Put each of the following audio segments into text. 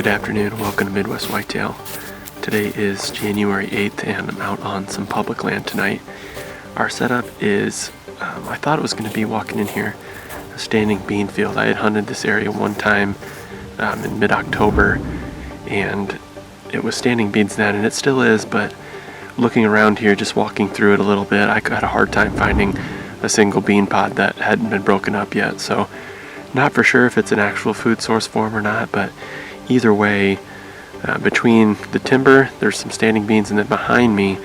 Good afternoon, welcome to Midwest Whitetail. Today is January 8th and I'm out on some public land tonight. Our setup is, I thought it was going to be walking in here, a standing bean field. I had hunted this area one time in mid-October and it was standing beans then, and it still is, but looking around here, just walking through it a little bit, I had a hard time finding a single bean pod that hadn't been broken up yet. So not for sure if it's an actual food source form or not, but either way, between the timber, there's some standing beans, and then behind me,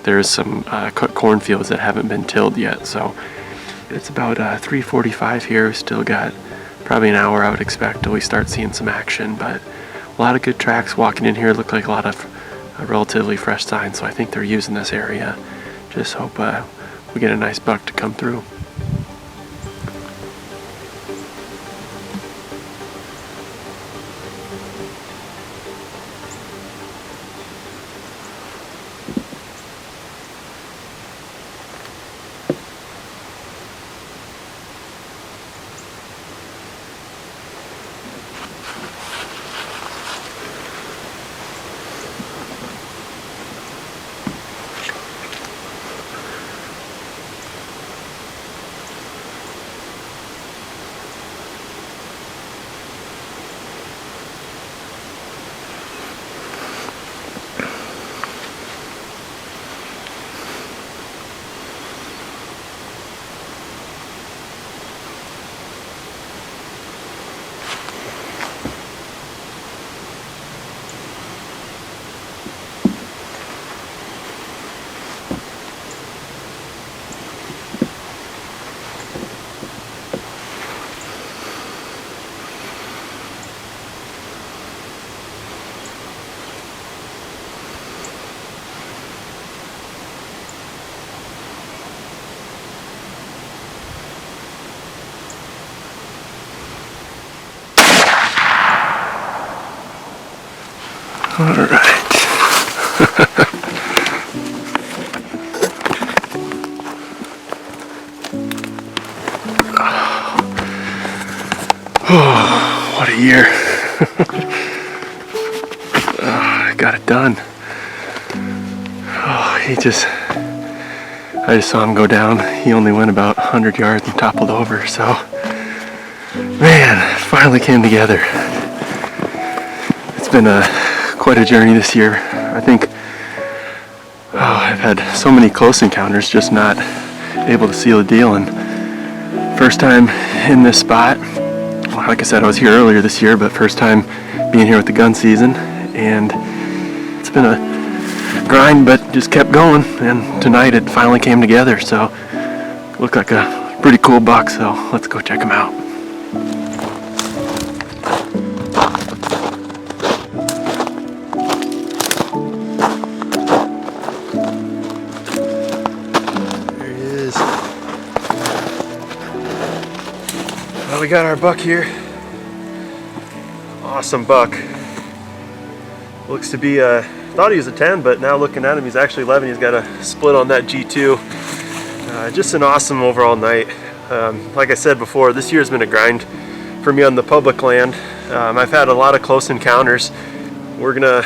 there's some cut cornfields that haven't been tilled yet. So it's about 3:45 here. We still got probably an hour, I would expect, till we start seeing some action. But a lot of good tracks walking in here. Look like a lot of relatively fresh signs, so I think they're using this area. Just hope we get a nice buck to come through. All right. Oh, what a year. I got it done. Oh, I just saw him go down. He only went about 100 yards and toppled over, so man, it finally came together. It's been quite a journey this year. I think I've had so many close encounters, just not able to seal the deal. And first time in this spot, well, like I said, I was here earlier this year, but first time being here with the gun season, and it's been a grind, but just kept going. And tonight it finally came together, so looked like a pretty cool buck. So let's go check him out. Well, we got our buck here. Awesome buck. Looks to be thought he was a 10, but now looking at him, he's actually 11. He's got a split on that G2. Just an awesome overall night. Like I said before, this year's been a grind for me on the public land. I've had a lot of close encounters. We're gonna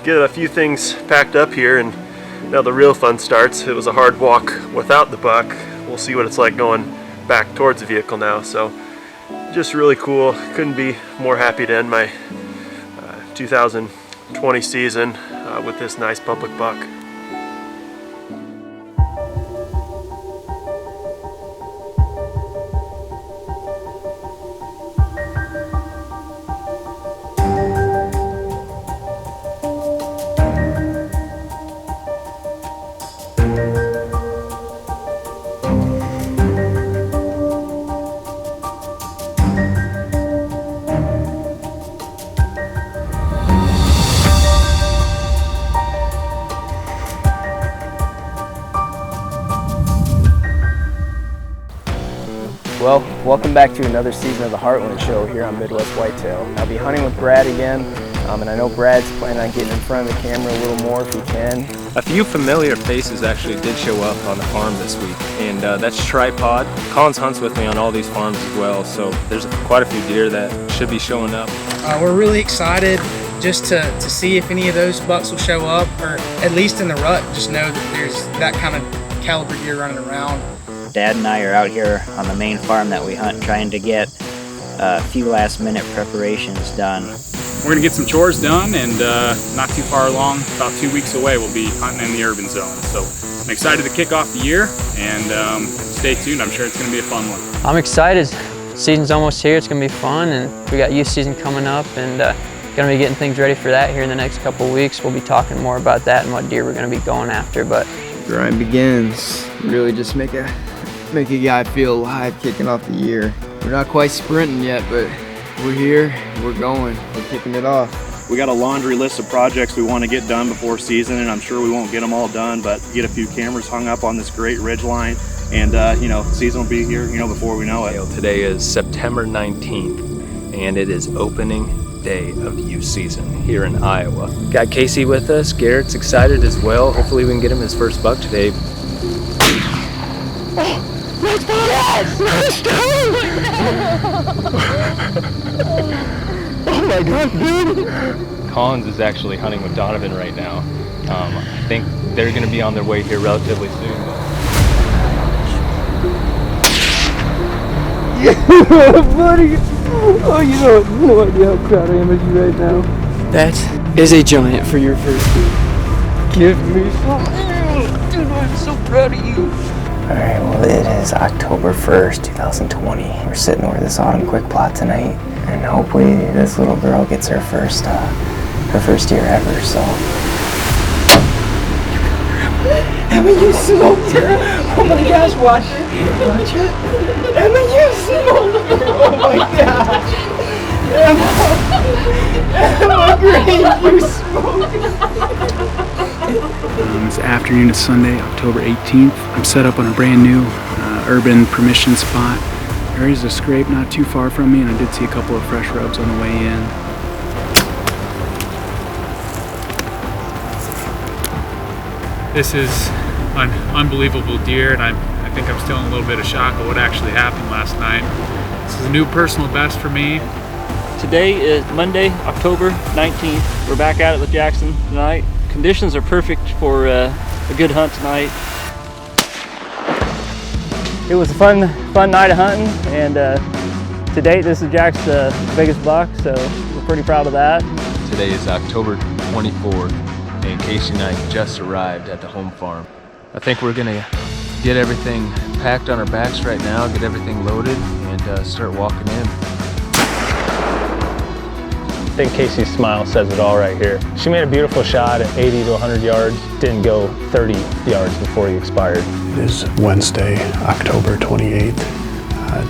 get a few things packed up here, and now the real fun starts. It was a hard walk without the buck. We'll see what it's like going back towards the vehicle now. So just really cool. Couldn't be more happy to end my 2020 season with this nice public buck. Well, welcome back to another season of the Heartland show here on Midwest Whitetail. I'll be hunting with Brad again, and I know Brad's planning on getting in front of the camera a little more if he can. A few familiar faces actually did show up on the farm this week, and that's Tripod. Collins hunts with me on all these farms as well, so there's quite a few deer that should be showing up. We're really excited just to see if any of those bucks will show up, or at least in the rut, just know that there's that kind of caliber deer running around. Dad and I are out here on the main farm that we hunt, trying to get a few last-minute preparations done. We're gonna get some chores done, and not too far along, about 2 weeks away, we'll be hunting in the urban zone. So I'm excited to kick off the year, and stay tuned. I'm sure it's gonna be a fun one. I'm excited. Season's almost here. It's gonna be fun, and we got youth season coming up, and gonna be getting things ready for that here in the next couple of weeks. We'll be talking more about that and what deer we're gonna be going after. But Grind begins. Really just make a guy feel alive kicking off the year. We're not quite sprinting yet, but we're here, we're going, we're kicking it off. We got a laundry list of projects we want to get done before season, and I'm sure we won't get them all done, but get a few cameras hung up on this great ridge line, and season will be here, before we know it. Today is September 19th, and it is opening day of youth season here in Iowa. Got Casey with us. Garrett's excited as well. Hopefully we can get him his first buck today. Oh my God, dude! Collins is actually hunting with Donovan right now. I think they're going to be on their way here relatively soon. Yeah, buddy! Oh, you have no idea how proud I am of you right now. That is a giant for your first year. Give me some. Dude, I'm so proud of you. Alright, well, it is October 1st, 2020. We're sitting over this autumn quick plot tonight, and hopefully this little girl gets her first year ever, so. Emma, you smoked her! Oh my gosh, watch her! Watch her! Emma, you smoked her! Oh my gosh! Emma, great, you smoked her! It's the afternoon of Sunday, October 18th. I'm set up on a brand new urban permission spot. There is a scrape not too far from me, and I did see a couple of fresh rubs on the way in. This is an unbelievable deer, and I think I'm still in a little bit of shock of what actually happened last night. This is a new personal best for me. Today is Monday, October 19th. We're back out at the Jackson tonight. Conditions are perfect for a good hunt tonight. It was a fun night of hunting, and to date this is Jack's biggest buck, so we're pretty proud of that. Today is October 24th, and Casey and I just arrived at the home farm. I think we're gonna get everything packed on our backs right now, get everything loaded, and start walking in. I think Casey's smile says it all right here. She made a beautiful shot at 80 to 100 yards, didn't go 30 yards before he expired. It is Wednesday, October 28th,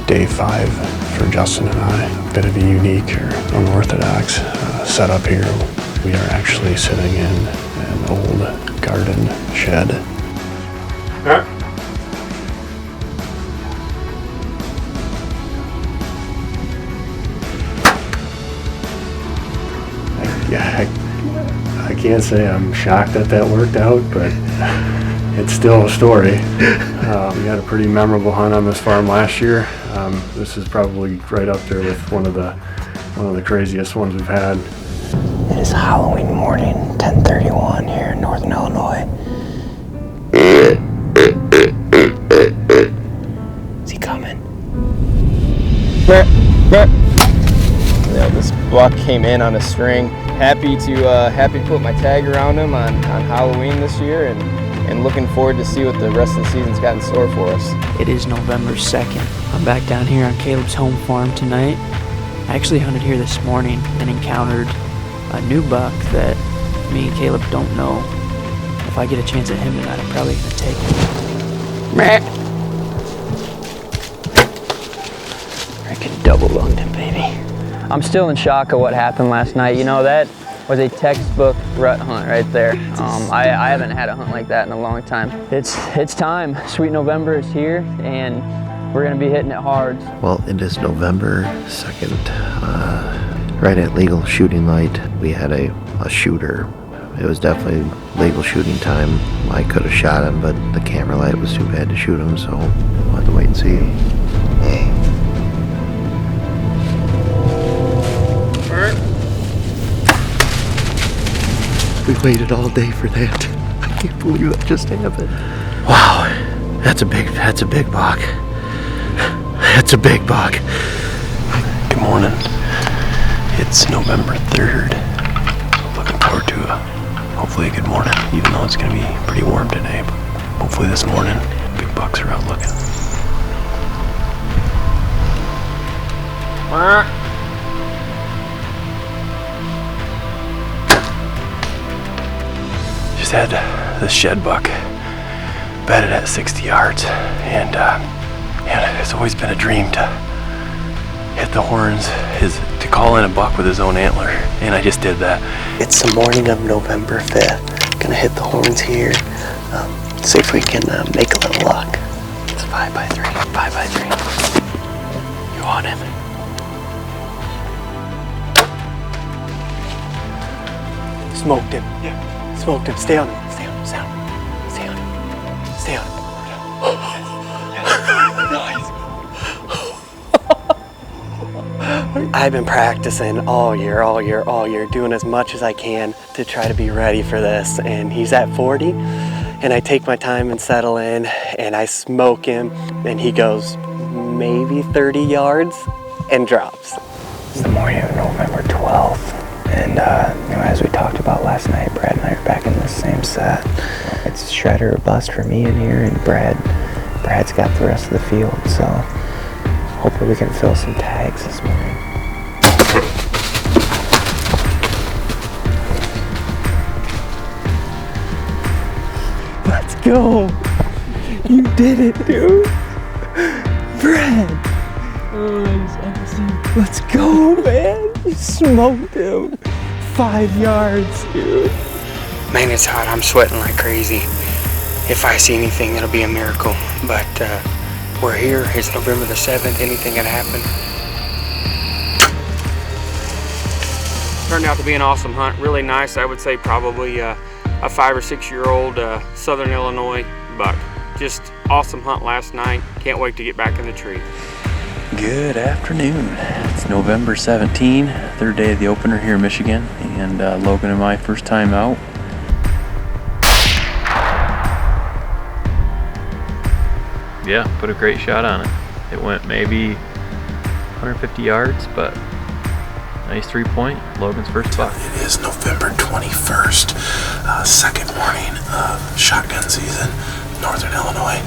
day 5 for Justin and I. A bit of a unique or unorthodox setup here. We are actually sitting in an old garden shed. Yeah, I can't say I'm shocked that worked out, but it's still a story. We had a pretty memorable hunt on this farm last year. This is probably right up there with one of the craziest ones we've had. It is Halloween morning, 10:31 here in Northern Illinois. Is he coming? Yeah, this buck came in on a string. Happy to put my tag around him on Halloween this year, and looking forward to see what the rest of the season's got in store for us. it is November 2nd. I'm back down here on Caleb's home farm tonight. I actually hunted here this morning and encountered a new buck that me and Caleb don't know. If I get a chance at him tonight, I'm probably gonna take him. Freaking double lunged him, baby. I'm still in shock of what happened last night. You know, that was a textbook rut hunt right there. I haven't had a hunt like that in a long time. It's time. Sweet November is here, and we're gonna be hitting it hard. Well, it is November 2nd, right at legal shooting light. We had a shooter. It was definitely legal shooting time. I could have shot him, but the camera light was too bad to shoot him, so we'll have to wait and see. Bert? We waited all day for that. I can't believe that just happened. Wow, that's a big buck. That's a big buck. Good morning. It's November 3rd. Looking forward to hopefully a good morning, even though it's going to be pretty warm today. But hopefully this morning, big bucks are out looking. Just had this shed buck bedded at 60 yards, and it's always been a dream to hit the horns, to call in a buck with his own antler, and I just did that. It's the morning of November 5th. Gonna hit the horns here. See if we can make a little luck. It's 5x3. 5x3. You want him? Smoked him. Yeah. Smoked him. Stay on him. Stay on him. Stay on him. Stay on him. Stay on him. I've been practicing all year, doing as much as I can to try to be ready for this. And he's at 40, and I take my time and settle in, and I smoke him, and he goes maybe 30 yards and drops. It's the morning of November 12th, and as we talked about last night, Brad and I are back in the same set. It's shredder or bust for me in here, and Brad's got the rest of the field, so hopefully we can fill some tags this morning. Let's go! You did it, dude! Brad! Oh, that is awesome. Let's go, man! You smoked him! 5 yards, dude. Man, it's hot. I'm sweating like crazy. If I see anything, it'll be a miracle. But we're here. It's November the 7th. Anything can happen. Turned out to be an awesome hunt. Really nice. I would say probably a 5 or 6 year old Southern Illinois buck. Just awesome hunt last night. Can't wait to get back in the tree. Good afternoon. It's November 17, third day of the opener here in Michigan, and Logan and my first time out. Yeah, put a great shot on it. It went maybe 150 yards, but nice 3-point. Logan's first buck. It is November 21st, second morning of shotgun season, Northern Illinois.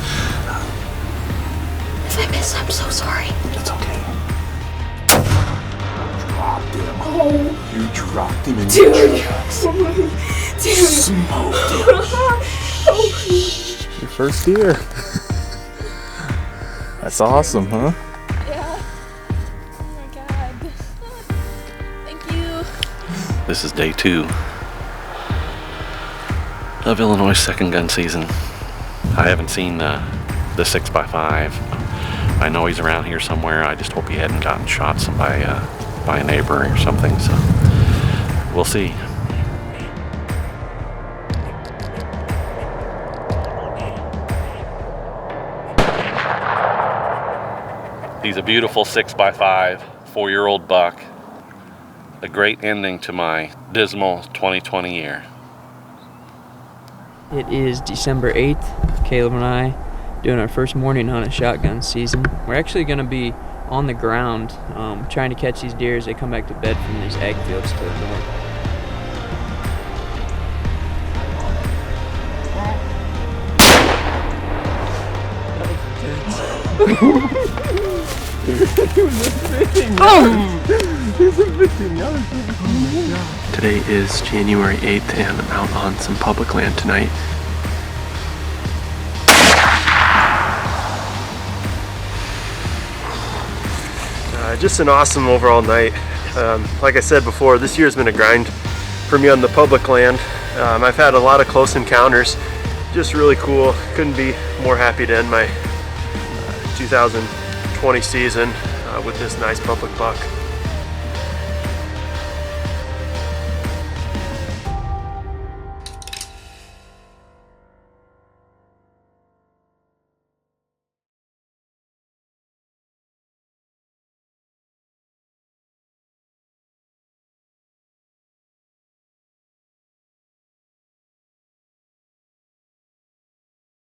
If I miss, I'm so sorry. It's okay. Dropped him. Oh. You dropped him in your tracks. Dude. Smoked him. Your first deer. That's awesome, huh? Yeah. Oh my God. Thank you. This is day 2 of Illinois second gun season. I haven't seen the 6x5. I know he's around here somewhere. I just hope he hadn't gotten shot by a neighbor or something, so we'll see. He's a beautiful 6x5, 4-year-old buck. A great ending to my dismal 2020 year. It is December 8th. Caleb and I doing our first morning hunt of shotgun season. We're actually going to be on the ground trying to catch these deer as they come back to bed from these ag fields to the north. Today is January 8th, and I'm out on some public land tonight. Just an awesome overall night. Like I said before, this year has been a grind for me on the public land. I've had a lot of close encounters. Just really cool. Couldn't be more happy to end my 2020 season with this nice public buck.